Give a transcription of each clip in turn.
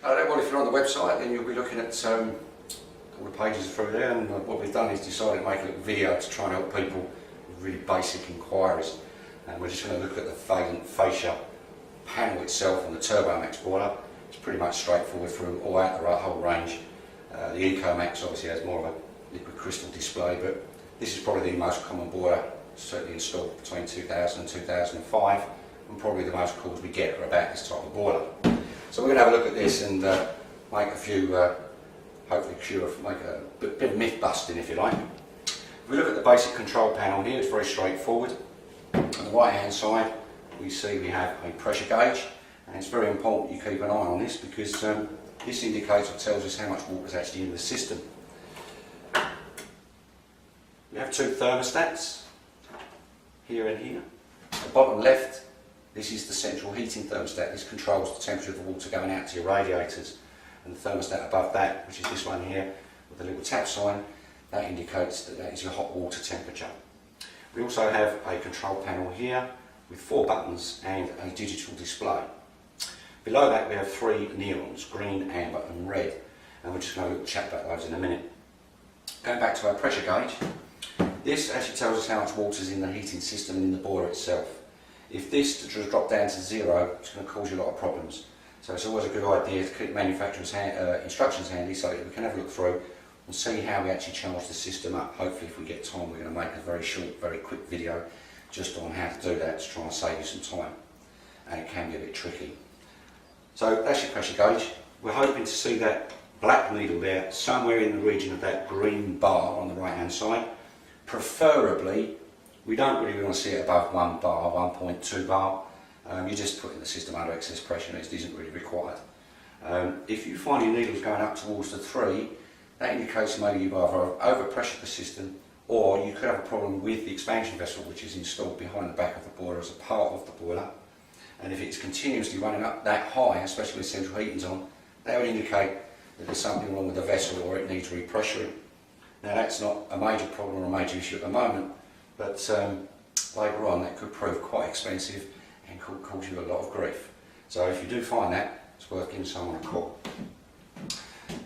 Hello there, well if you're on the website then you'll be looking at all the pages through there, and what we've done is decided to make a little video to try and help people with really basic inquiries. And we're just going to look at the valent fascia panel itself on the Turbomax boiler. It's pretty much straightforward through all out the whole range. The Ecomax obviously has more of a liquid crystal display, but this is probably the most common boiler, certainly installed between 2000 and 2005, and probably the most calls we get are about this type of boiler. So we're going to have a look at this and make a few, hopefully make a bit of myth busting if you like. If we look at the basic control panel here, it's very straightforward. On the right hand side we see we have a pressure gauge, and it's very important you keep an eye on this because this indicator tells us how much water is actually in the system. We have two thermostats, here and here. At the bottom left, this is the central heating thermostat. This controls the temperature of the water going out to your radiators. And the thermostat above that, which is this one here with the little tap sign, that indicates that that is your hot water temperature. We also have a control panel here with 4 buttons and a digital display. Below that we have 3 neons, green, amber and red, and we're just going to chat about those in a minute. Going back to our pressure gauge, this actually tells us how much water is in the heating system and in the boiler itself. If this just drop down to 0, it's going to cause you a lot of problems. So it's always a good idea to keep manufacturer's instructions handy so that we can have a look through and see how we actually charge the system up. Hopefully if we get time we're going to make a very short, very quick video just on how to do that to try and save you some time. And it can be a bit tricky. So that's your pressure gauge. We're hoping to see that black needle there somewhere in the region of that green bar on the right hand side. Preferably, we don't really want to see it above 1 bar, 1.2 bar. You're just putting the system under excess pressure and it isn't really required. If you find your needles going up towards the 3, that indicates maybe you've either overpressured the system or you could have a problem with the expansion vessel which is installed behind the back of the boiler as a part of the boiler. And if it's continuously running up that high, especially when central heating's on, that would indicate that there's something wrong with the vessel or it needs repressuring. Now that's not a major problem or a major issue at the moment, but later on that could prove quite expensive and could cause you a lot of grief. So if you do find that, it's worth giving someone a call.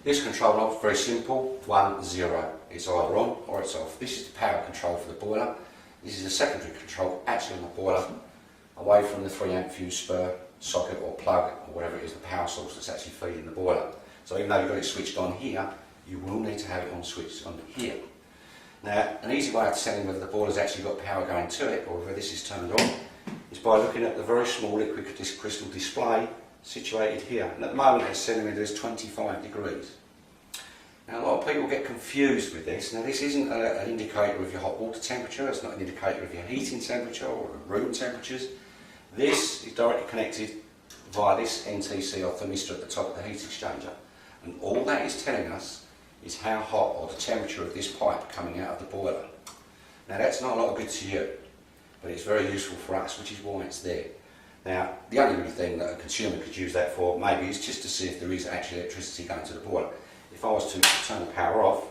This control knob is very simple, 1, 0. It's either on or it's off. This is the power control for the boiler. This is a secondary control actually on the boiler, away from the 3 amp fuse spur, socket or plug or whatever it is, the power source that's actually feeding the boiler. So even though you've got it switched on here, you will need to have it on switched on here. Now, an easy way of telling whether the boiler's actually got power going to it or whether this is turned on is by looking at the very small liquid crystal display situated here. And at the moment it's telling me there's 25 degrees. Now a lot of people get confused with this. Now this isn't an indicator of your hot water temperature, it's not an indicator of your heating temperature or room temperatures. This is directly connected via this NTC or thermistor at the top of the heat exchanger. And all that is telling us is how hot or the temperature of this pipe coming out of the boiler. Now that's not a lot of good to you, but it's very useful for us, which is why it's there. Now the only really thing that a consumer could use that for maybe is just to see if there is actually electricity going to the boiler. If I was to turn the power off,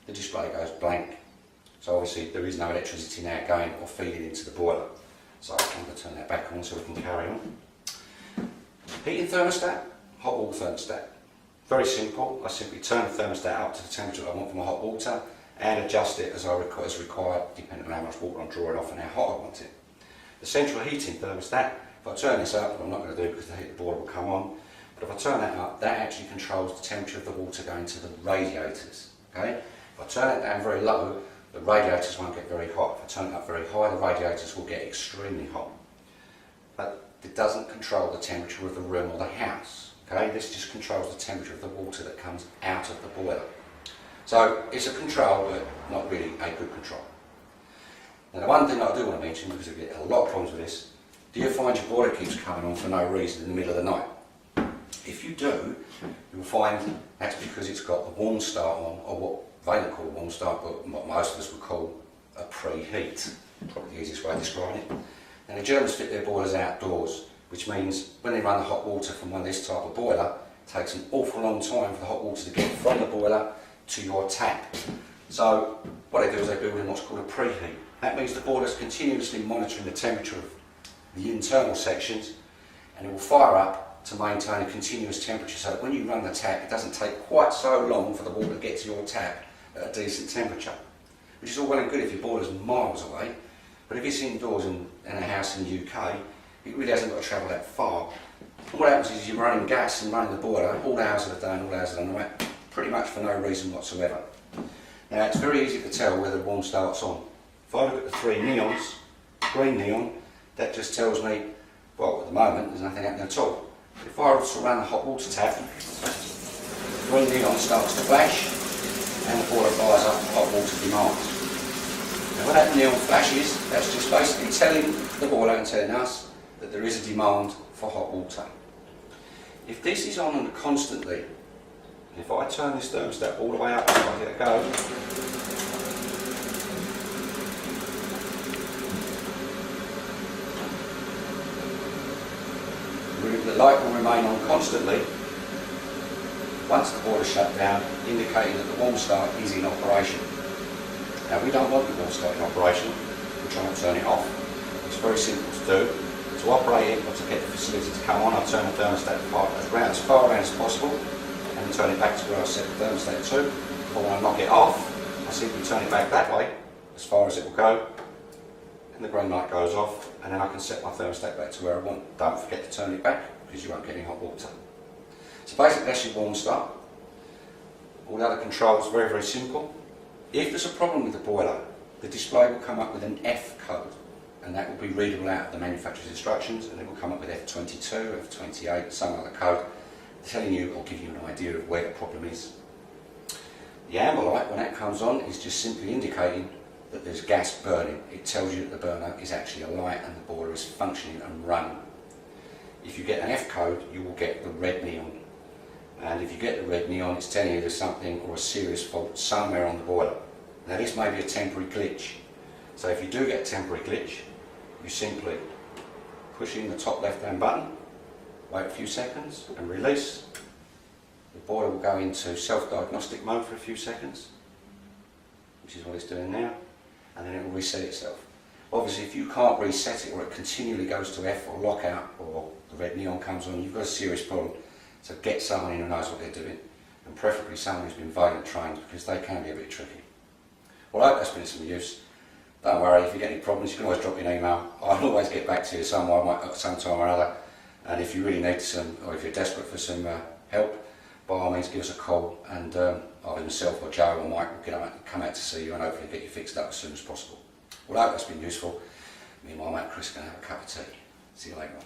the display goes blank. So obviously there is no electricity now going or feeding into the boiler. So I'm going to turn that back on so we can carry on. Heating thermostat, hot water thermostat. Very simple. I simply turn the thermostat up to the temperature I want for my hot water and adjust it as required depending on how much water I'm drawing off and how hot I want it. The central heating thermostat, if I turn this up, I'm not going to do it because the heat of the boiler will come on, but if I turn that up, that actually controls the temperature of the water going to the radiators. Okay? If I turn it down very low, the radiators won't get very hot. If I turn it up very high, the radiators will get extremely hot. But it doesn't control the temperature of the room or the house. Okay? This just controls the temperature of the water that comes out of the boiler. So it's a control, but not really a good control. Now the one thing I do want to mention, because we get a lot of problems with this, do you find your boiler keeps coming on for no reason in the middle of the night? If you do, you'll find that's because it's got a warm start on, or what they would call a warm start, but what most of us would call a preheat. Probably the easiest way of describing it. Now the Germans fit their boilers outdoors, which means when they run the hot water from this type of boiler, it takes an awful long time for the hot water to get from the boiler to your tap. So what they do is they build in what's called a preheat. That means the boiler is continuously monitoring the temperature of the internal sections, and it will fire up to maintain a continuous temperature, so that when you run the tap it doesn't take quite so long for the water to get to your tap at a decent temperature. Which is all well and good if your boiler's miles away, but if it's indoors in a house in the UK, it really hasn't got to travel that far. And what happens is you're running gas and running the boiler all hours of the day and all hours of the night, pretty much for no reason whatsoever. Now it's very easy to tell whether the warm start's on. If I look at the three neons, green neon, that just tells me, well, at the moment there's nothing happening at all. If I also run the hot water tap, green neon starts to flash and the boiler fires up hot water demand. Now when that neon flashes, that's just basically telling the boiler and telling us that there is a demand for hot water. If this is on and constantly, if I turn this thermostat all the way up, if I get a go, the light will remain on constantly once the boiler is shut down, indicating that the warm start is in operation. Now we don't want the warm start in operation, we're trying to turn it off. It's very simple to do. To operate it or to get the facility to come on, I turn the thermostat as far around as possible and then turn it back to where I set the thermostat to. If I want to knock it off, I simply turn it back that way as far as it will go, and the green light goes off, and then I can set my thermostat back to where I want. Don't forget to turn it back because you won't get any hot water. So basically that's your warm start. All the other controls very, very simple. If there's a problem with the boiler, the display will come up with an F code, and that will be readable out of the manufacturer's instructions, and it will come up with F22, F28, some other code, telling you or giving you an idea of where the problem is. The amber light, when that comes on, is just simply indicating that there's gas burning. It tells you that the burner is actually alight and the boiler is functioning and running. If you get an F code, you will get the red neon. And if you get the red neon, it's telling you there's something or a serious fault somewhere on the boiler. Now this may be a temporary glitch. So if you do get a temporary glitch, you simply push in the top left hand button, wait a few seconds and release. The boiler will go into self-diagnostic mode for a few seconds, which is what it's doing now, and then it will reset itself. Obviously if you can't reset it or it continually goes to F or lockout or the red neon comes on, you've got a serious problem. So get someone in who knows what they're doing, and preferably someone who's been Vagrant trained, because they can be a bit tricky. Well, I hope that's been of some use. Don't worry, if you get any problems you can always drop me an email. I'll always get back to you sometime or other, and if you really need some, or if you're desperate for some help, by all means give us a call, and either myself or Joe or Mike will come out to see you and hopefully get you fixed up as soon as possible. Well, I hope that's been useful. Me and my mate Chris are going to have a cup of tea. See you later on.